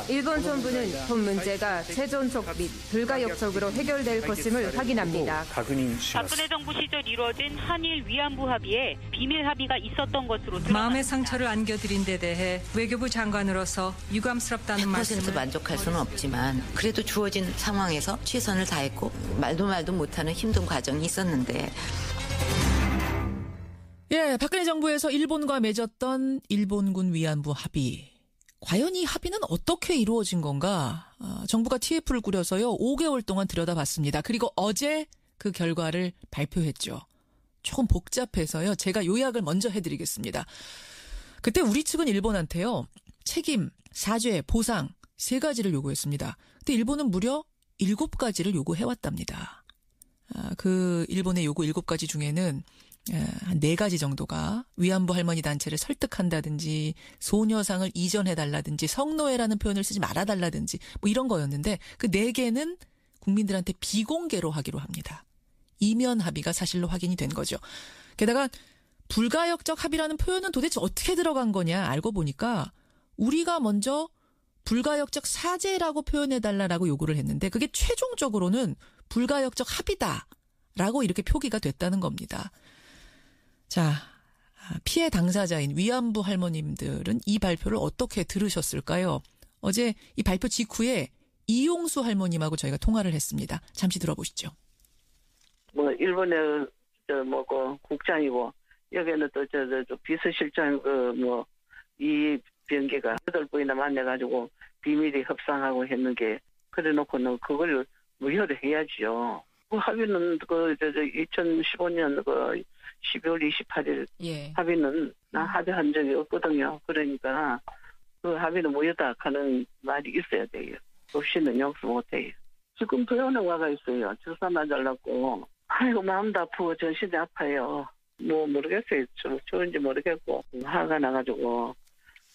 일본 정부는 본 문제가 최존속 및 불가역적으로 해결될 것임을 확인합니다. 박근혜 정부 시절 이루어진 한일 위안부 합의에 비밀 합의가 있었던 것으로 드러났습니다. 마음의 상처를 안겨드린 데 대해 외교부 장관으로서 유감스럽다는 100% 말씀을 만족할 수는 없지만 그래도 주어진 상황에서 최선을 다했고 말도 못하는 힘든 과정이 있었는데. 예, 박근혜 정부에서 일본과 맺었던 일본군 위안부 합의. 과연 이 합의는 어떻게 이루어진 건가? 정부가 TF를 꾸려서요 5개월 동안 들여다봤습니다. 그리고 어제 그 결과를 발표했죠. 조금 복잡해서요. 제가 요약을 먼저 해드리겠습니다. 그때 우리 측은 일본한테요. 책임, 사죄, 보상 3가지를 요구했습니다. 근데 일본은 무려 7가지를 요구해왔답니다. 그 일본의 요구 7가지 중에는 한 4가지 정도가 위안부 할머니 단체를 설득한다든지 소녀상을 이전해달라든지 성노예라는 표현을 쓰지 말아달라든지 뭐 이런 거였는데 그 4개는 국민들한테 비공개로 하기로 합니다. 이면 합의가 사실로 확인이 된 거죠. 게다가 불가역적 합의라는 표현은 도대체 어떻게 들어간 거냐 알고 보니까 우리가 먼저 불가역적 사죄라고 표현해달라고 요구를 했는데 그게 최종적으로는 불가역적 합의다라고 이렇게 표기가 됐다는 겁니다. 자, 피해 당사자인 위안부 할머님들은 이 발표를 어떻게 들으셨을까요? 어제 이 발표 직후에 이용수 할머님하고 저희가 통화를 했습니다. 잠시 들어보시죠. 일본의 국장이고 여기는 또 비서실장 이병기가 8분이나 만나가지고 비밀리 협상하고 했는 게 그래놓고는 그걸 무효를 해야죠. 그 합의는 2015년 12월 28일 합의는 나 합의한 적이 없거든요. 그러니까 그 합의는 무효다 하는 말이 있어야 돼요. 없이는 용서 못해요. 지금 병원에 와가 있어요. 주사 맞으려고. 아이고 마음도 아프고 정신이 아파요. 모르겠어요. 추운지 모르겠고 화가 나가지고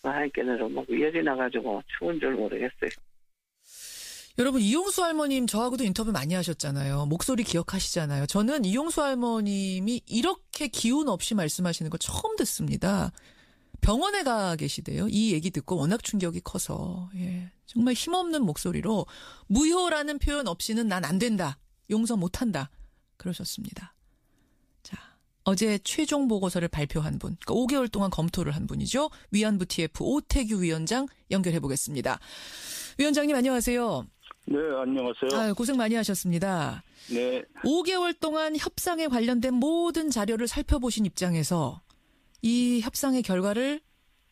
한께는 열이 나가지고 추운 줄 모르겠어요. 여러분 이용수 할머님 저하고도 인터뷰 많이 하셨잖아요. 목소리 기억하시잖아요. 저는 이용수 할머님이 이렇게 기운 없이 말씀하시는 걸 처음 듣습니다. 병원에 가 계시대요. 이 얘기 듣고 워낙 충격이 커서 정말 힘없는 목소리로 무효라는 표현 없이는 난 안 된다. 용서 못한다. 그러셨습니다. 자, 어제 최종 보고서를 발표한 분, 그러니까 5개월 동안 검토를 한 분이죠. 위안부 TF 오태규 위원장 연결해 보겠습니다. 위원장님 안녕하세요. 네, 안녕하세요. 고생 많이 하셨습니다. 네. 5개월 동안 협상에 관련된 모든 자료를 살펴보신 입장에서 이 협상의 결과를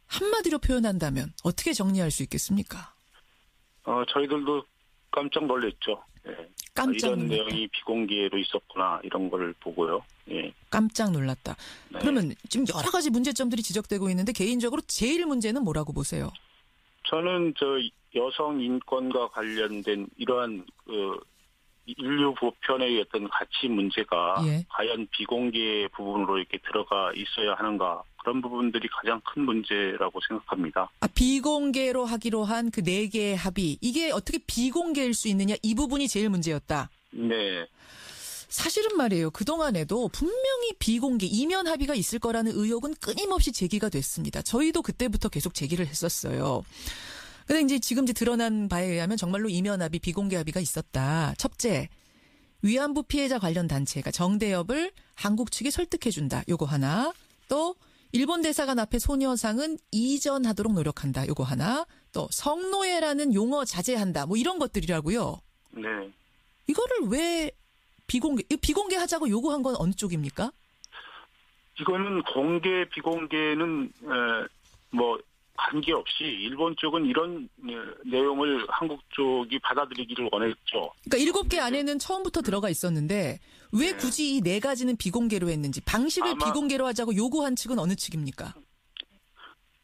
한마디로 표현한다면 어떻게 정리할 수 있겠습니까? 저희들도 깜짝 놀랐죠. 예. 이런 내용이 비공개로 있었구나 이런 걸 보고요. 예. 깜짝 놀랐다. 네. 그러면 지금 여러 가지 문제점들이 지적되고 있는데 개인적으로 제일 문제는 뭐라고 보세요? 저는 여성 인권과 관련된 이러한 인류 보편의 어떤 가치 문제가 과연 비공개 부분으로 이렇게 들어가 있어야 하는가 그런 부분들이 가장 큰 문제라고 생각합니다. 비공개로 하기로 한 그 4개의 합의 이게 어떻게 비공개일 수 있느냐 이 부분이 제일 문제였다. 네. 사실은 말이에요. 그동안에도 분명히 비공개 이면 합의가 있을 거라는 의혹은 끊임없이 제기가 됐습니다. 저희도 그때부터 계속 제기를 했었어요. 근데 이제 지금 드러난 바에 의하면 정말로 이면 합의, 비공개 합의가 있었다. 첫째, 위안부 피해자 관련 단체가 정대협을 한국 측이 설득해준다. 요거 하나. 또 일본 대사관 앞에 소녀상은 이전하도록 노력한다. 요거 하나. 또 성노예라는 용어 자제한다. 뭐 이런 것들이라고요. 네. 이거를 왜 비공개하자고 요구한 건 어느 쪽입니까? 이거는 공개, 비공개는 관계없이 일본 쪽은 이런 내용을 한국 쪽이 받아들이기를 원했죠. 그러니까 7개 안에는 처음부터 들어가 있었는데 왜 굳이 이 4가지는 비공개로 했는지 방식을 비공개로 하자고 요구한 측은 어느 측입니까?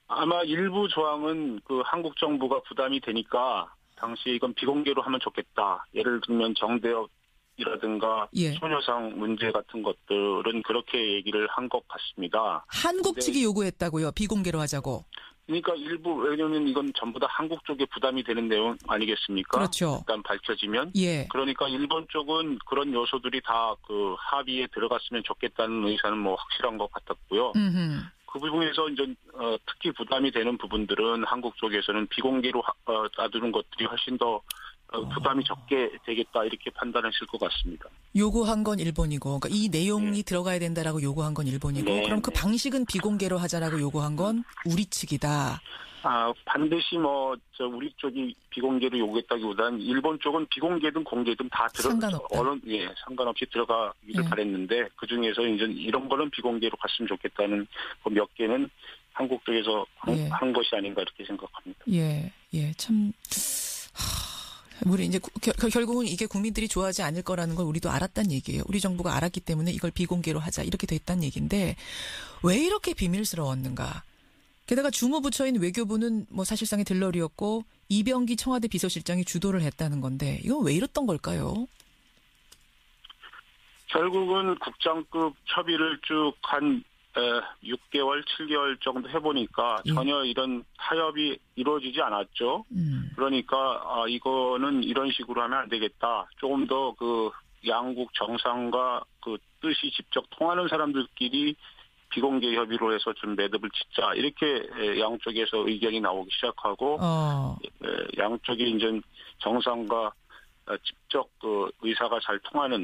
아마 일부 조항은 한국 정부가 부담이 되니까 당시 이건 비공개로 하면 좋겠다. 예를 들면 정대협이라든가 소녀상 문제 같은 것들은 그렇게 얘기를 한 것 같습니다. 한국 측이 요구했다고요? 비공개로 하자고. 그러니까 왜냐면 이건 전부 다 한국 쪽에 부담이 되는 내용 아니겠습니까? 그렇죠. 일단 밝혀지면. 그러니까 일본 쪽은 그런 요소들이 다 합의에 들어갔으면 좋겠다는 의사는 확실한 것 같았고요. 그 부분에서 이제 특히 부담이 되는 부분들은 한국 쪽에서는 비공개로 놔두는 것들이 훨씬 더 부담이 적게 되겠다 이렇게 판단하실 것 같습니다. 요구한 건 일본이고, 그러니까 이 내용이 들어가야 된다라고 요구한 건 일본이고, 네, 그럼 그 방식은 비공개로 하자라고 요구한 건 우리 측이다. 반드시 우리 쪽이 비공개로 요구했다기보다는 일본 쪽은 비공개든 공개든 다 상관없다. 상관없이 들어가기를 바랬는데 그 중에서 이제 이런 거는 비공개로 갔으면 좋겠다는 그 몇 개는 한국 쪽에서 한 것이 아닌가 이렇게 생각합니다. 참. 우리 이제 결국은 이게 국민들이 좋아하지 않을 거라는 걸 우리도 알았단 얘기예요. 우리 정부가 알았기 때문에 이걸 비공개로 하자 이렇게 됐단 얘기인데 왜 이렇게 비밀스러웠는가? 게다가 주무부처인 외교부는 사실상의 들러리였고 이병기 청와대 비서실장이 주도를 했다는 건데 이건 왜 이랬던 걸까요? 결국은 국장급 협의를 쭉 한 6개월, 7개월 정도 해보니까 전혀 이런 타협이 이루어지지 않았죠. 그러니까 이거는 이런 식으로 하면 안 되겠다. 조금 더 그 양국 정상과 그 뜻이 직접 통하는 사람들끼리 비공개 협의로 해서 좀 매듭을 짓자. 이렇게 양쪽에서 의견이 나오기 시작하고 양쪽이 이제 정상과 직접 그 의사가 잘 통하는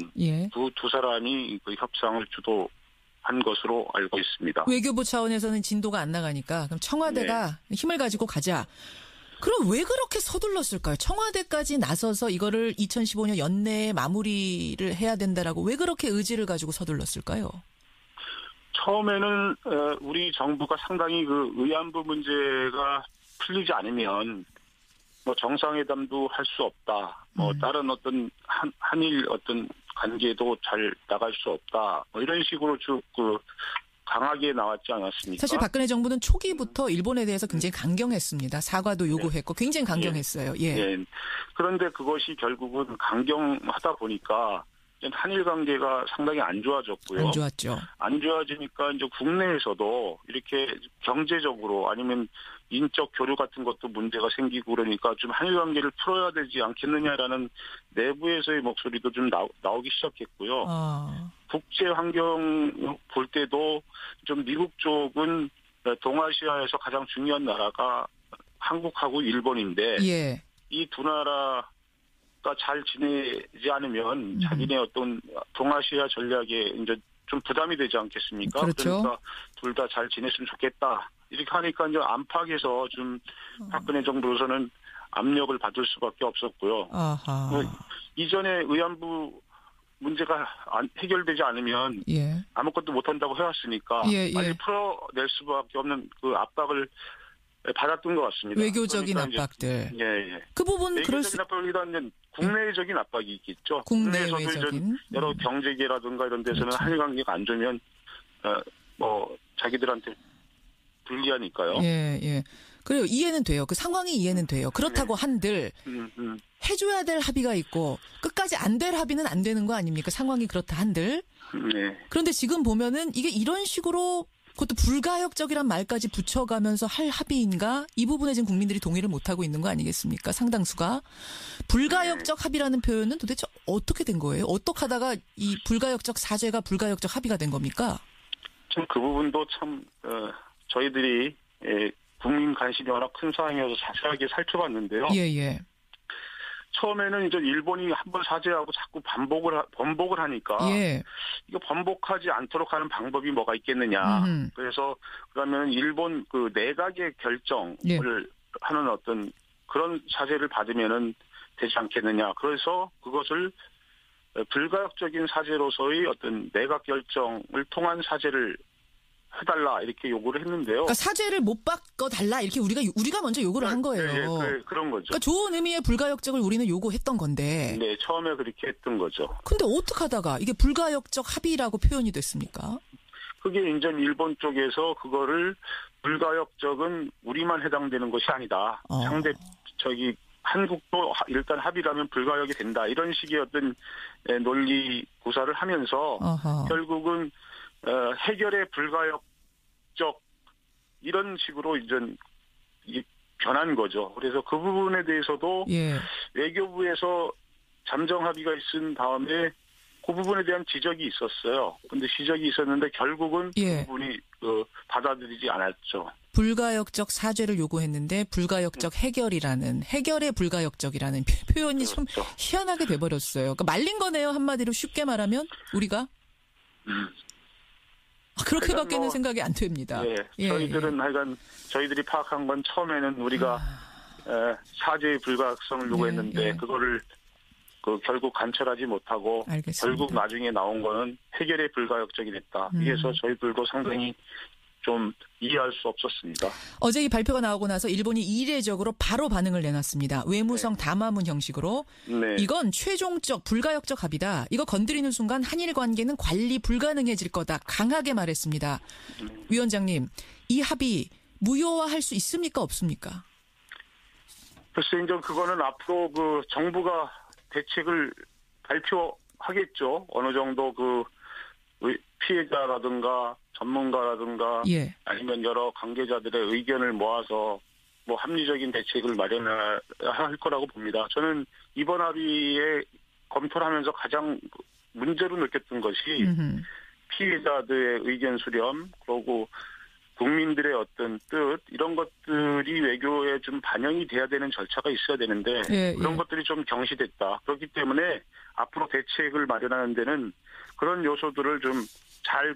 두 사람이 그 협상을 주도한 것으로 알고 있습니다. 외교부 차원에서는 진도가 안 나가니까 그럼 청와대가 힘을 가지고 가자. 그럼 왜 그렇게 서둘렀을까요? 청와대까지 나서서 이거를 2015년 연내에 마무리를 해야 된다라고 왜 그렇게 의지를 가지고 서둘렀을까요? 처음에는 우리 정부가 상당히 그 의안부 문제가 풀리지 않으면 정상회담도 할 수 없다. 다른 어떤 한일 어떤 관계도 잘 나갈 수 없다. 이런 식으로 쭉 강하게 나왔지 않았습니까? 사실 박근혜 정부는 초기부터 일본에 대해서 굉장히 강경했습니다. 사과도 요구했고 굉장히 강경했어요. 그런데 그것이 결국은 강경하다 보니까 한일 관계가 상당히 안 좋아졌고요. 안 좋았죠. 안 좋아지니까 이제 국내에서도 이렇게 경제적으로 아니면 인적 교류 같은 것도 문제가 생기고 그러니까 좀 한일 관계를 풀어야 되지 않겠느냐라는 내부에서의 목소리도 좀 나오기 시작했고요. 국제 환경 볼 때도 좀 미국 쪽은 동아시아에서 가장 중요한 나라가 한국하고 일본인데 이 두 나라 잘 지내지 않으면 자기네 어떤 동아시아 전략에 이제 좀 부담이 되지 않겠습니까? 그렇죠. 그러니까 둘 다 잘 지냈으면 좋겠다. 이렇게 하니까 이제 안팎에서 좀 박근혜 정부로서는 압력을 받을 수밖에 없었고요. 이전에 의안부 문제가 해결되지 않으면 아무것도 못한다고 해왔으니까 빨리 풀어낼 수밖에 없는 그 압박을 받았던 것 같습니다. 외교적인 그러니까 압박들. 그 부분 외교적인 압박보다는 국내적인 압박이 있겠죠. 국내외적인 국내에서도 여러 경제계라든가 이런 데서는 한일 관계가 안 좋으면 자기들한테 불리하니까요. 그래요. 이해는 돼요. 그 상황이 이해는 돼요. 그렇다고 한들 해줘야 될 합의가 있고 끝까지 안 될 합의는 안 되는 거 아닙니까? 상황이 그렇다 한들. 그런데 지금 보면은 이게 이런 식으로 그것도 불가역적이란 말까지 붙여가면서 할 합의인가? 이 부분에 지금 국민들이 동의를 못하고 있는 거 아니겠습니까? 상당수가. 불가역적 합의라는 표현은 도대체 어떻게 된 거예요? 어떻게 하다가 이 불가역적 사죄가 불가역적 합의가 된 겁니까? 참 그 부분도 참 저희들이 국민 관심이 워낙 큰 사항이어서 자세하게 살펴봤는데요. 처음에는 이제 일본이 한번 사죄하고 자꾸 번복을 하니까 이거 번복하지 않도록 하는 방법이 뭐가 있겠느냐. 그래서 그러면 일본 그 내각의 결정을 하는 어떤 그런 사죄를 받으면은 되지 않겠느냐. 그래서 그것을 불가역적인 사죄로서의 어떤 내각 결정을 통한 사죄를 해달라 이렇게 요구를 했는데요. 그러니까 사죄를 못 바꿔달라 이렇게 우리가 먼저 요구를 한 거예요. 그런 거죠. 그러니까 좋은 의미의 불가역적을 우리는 요구했던 건데. 처음에 그렇게 했던 거죠. 근데 어떻게 하다가 이게 불가역적 합의라고 표현이 됐습니까? 그게 이제 일본 쪽에서 그거를 불가역적은 우리만 해당되는 것이 아니다. 상대 한국도 일단 합의라면 불가역이 된다. 이런 식의 어떤 논리 구사를 하면서 결국은 해결의 불가역적 이런 식으로 이제 변한 거죠. 그래서 그 부분에 대해서도 외교부에서 잠정 합의가 있은 다음에 그 부분에 대한 지적이 있었어요. 근데 지적이 있었는데 결국은 예. 그 부분이 받아들이지 않았죠. 불가역적 사죄를 요구했는데 불가역적 해결이라는 해결의 불가역적이라는 표현이 좀 그렇죠. 희한하게 돼버렸어요. 그러니까 말린 거네요. 한마디로 쉽게 말하면 우리가. 그렇게밖에는 생각이 안 됩니다. 예, 예, 저희들은 하여간 저희들이 파악한 건 처음에는 우리가 사죄의 불가역성을 요구했는데 예. 그거를 결국 관철하지 못하고 알겠습니다. 결국 나중에 나온 거는 해결의 불가역적이 됐다. 이래서 저희들도 상당히 좀 이해할 수 없었습니다. 어제 이 발표가 나오고 나서 일본이 이례적으로 바로 반응을 내놨습니다. 외무성 담화문 형식으로. 네. 이건 최종적 불가역적 합의다. 이거 건드리는 순간 한일 관계는 관리 불가능해질 거다. 강하게 말했습니다. 위원장님, 이 합의 무효화할 수 있습니까? 없습니까? 글쎄 이제 그거는 앞으로 정부가 대책을 발표하겠죠. 어느 정도 피해자라든가 전문가라든가 예. 아니면 여러 관계자들의 의견을 모아서 합리적인 대책을 마련할 거라고 봅니다. 저는 이번 합의에 검토를 하면서 가장 문제로 느꼈던 것이 피해자들의 의견 수렴, 그리고 국민들의 어떤 뜻 이런 것들이 외교에 좀 반영이 돼야 되는 절차가 있어야 되는데 그런 것들이 좀 경시됐다. 그렇기 때문에 앞으로 대책을 마련하는 데는 그런 요소들을 좀 잘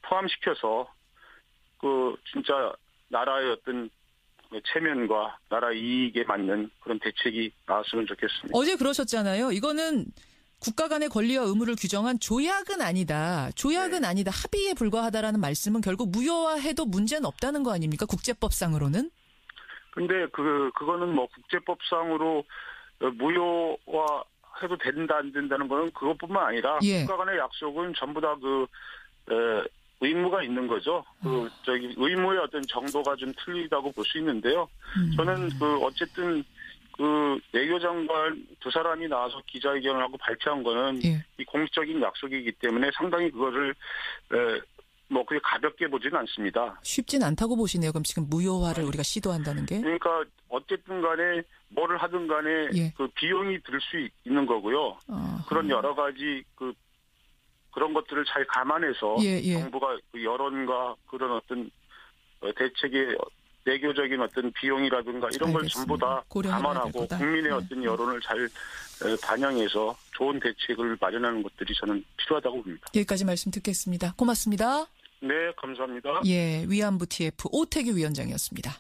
포함시켜서 진짜 나라의 어떤 체면과 나라 이익에 맞는 그런 대책이 나왔으면 좋겠습니다. 어제 그러셨잖아요. 이거는 국가 간의 권리와 의무를 규정한 조약은 아니다. 조약은 아니다. 합의에 불과하다라는 말씀은 결국 무효화해도 문제는 없다는 거 아닙니까? 국제법상으로는? 근데 그거는 국제법상으로 무효화해도 된다 안 된다는 거는 그것뿐만 아니라 국가 간의 약속은 전부 다 의무가 있는 거죠. 의무의 어떤 정도가 좀 틀리다고 볼 수 있는데요. 저는 어쨌든 외교장관 두 사람이 나와서 기자회견을 하고 발표한 거는 이 공식적인 약속이기 때문에 상당히 그거를 그게 가볍게 보지는 않습니다. 쉽진 않다고 보시네요. 그럼 지금 무효화를 우리가 시도한다는 게? 그러니까 어쨌든 간에 뭐를 하든 간에 비용이 들 수 있는 거고요. 그런 여러 가지 그런 것들을 잘 감안해서 정부가 여론과 그런 어떤 대책의 외교적인 어떤 비용이라든가 이런 걸 전부 다 감안하고 국민의 어떤 여론을 잘 반영해서 좋은 대책을 마련하는 것들이 저는 필요하다고 봅니다. 여기까지 말씀 듣겠습니다. 고맙습니다. 네, 감사합니다. 위안부 TF 오태규 위원장이었습니다.